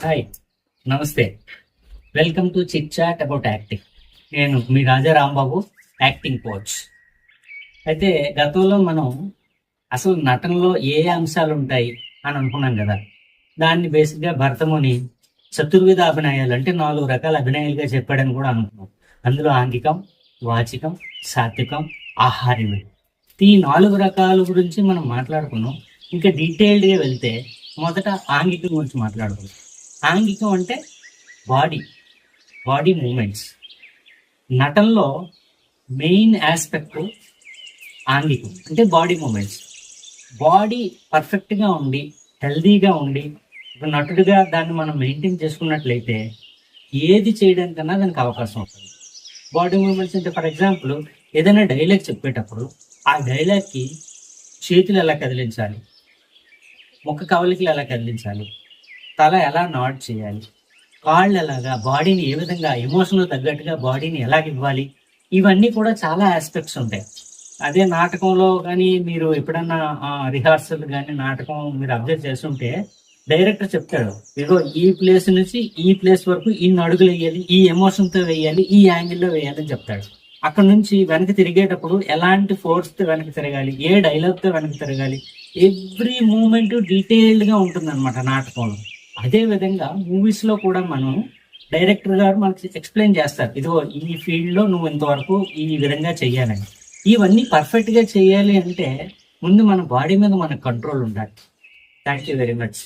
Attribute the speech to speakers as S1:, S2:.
S1: Hi, నమస్తే. Welcome to chit chat about acting. నేను మీ రాజా రాంబాబు, యాక్టింగ్ కోచ్. అయితే గతంలో మనం అసలు నటనలో ఏ అంశాలు ఉంటాయి అని అనుకున్నాం కదా. దాన్ని బేసిక్గా భరతముని చతుర్విధ అభినయాలు అంటే 4 రకాల అభినయాలుగా చెప్పాడని కూడా అనుకున్నాం. అందులో ఆంగికం, వాచికం, సాత్వికం, ఆహార్యం. ఈ 4 రకాల గురించి మనం మాట్లాడుకున్నాం. ఇంకా డీటెయిల్డ్గా వెళ్తే మొదట ఆంగికం గురించి మాట్లాడుకున్నాం. ఆంగికం అంటే బాడీ బాడీ మూమెంట్స్. నటనలో మెయిన్ ఆస్పెక్ట్ ఆంగికం అంటే బాడీ మూమెంట్స్. బాడీ పర్ఫెక్ట్గా ఉండి హెల్దీగా ఉండి ఒక నటుడిగా దాన్ని మనం మెయింటైన్ చేసుకున్నట్లయితే ఏది చేయడానికన్నా దానికి అవకాశం ఉంటుంది. బాడీ మూమెంట్స్ అంటే ఫర్ ఎగ్జాంపుల్ ఏదైనా డైలాగ్ చెప్పేటప్పుడు ఆ డైలాగ్కి చేతులు ఎలా కదిలించాలి, ముఖ కవలికలు ఎలా కదిలించాలి, తల ఎలా నాడ్ చేయాలి, కాళ్ళు ఎలాగా, బాడీని ఏ విధంగా ఎమోషనల్ తగ్గట్టుగా బాడీని ఎలాగ ఇవ్వాలి, ఇవన్నీ కూడా చాలా ఆస్పెక్ట్స్ ఉంటాయి. అదే నాటకంలో కానీ మీరు ఎప్పుడన్నా రిహార్సల్ కానీ నాటకం మీరు అబ్జర్వ్ చేస్తుంటే డైరెక్టర్ చెప్తాడు, ఇగో ఈ ప్లేస్ నుంచి ఈ ప్లేస్ వరకు ఇన్ని అడుగులు వేయాలి, ఈ ఎమోషన్తో వేయాలి, ఈ యాంగిల్లో వేయాలి అని చెప్తాడు. అక్కడ నుంచి వెనక్కి తిరిగేటప్పుడు ఎలాంటి ఫోర్స్తో వెనక్కి తిరగాలి, ఏ డైలాగ్తో వెనక్కి తిరగాలి, ఎవ్రీ మూమెంట్ డీటెయిల్డ్గా ఉంటుంది అనమాట నాటకంలో. అదే విధంగా మూవీస్ లో కూడా మనం డైరెక్టర్ గారు మనకి ఎక్స్ప్లెయిన్ చేస్తారు, ఇదిగో ఈ ఫీల్డ్ లో నువ్వు ఇంతవరకు ఈ విధంగా చెయ్యాలని. ఇవన్నీ పర్ఫెక్ట్ గా చేయాలి అంటే ముందు మన బాడీ మీద మనకు కంట్రోల్ ఉండాలి. Thank you very much.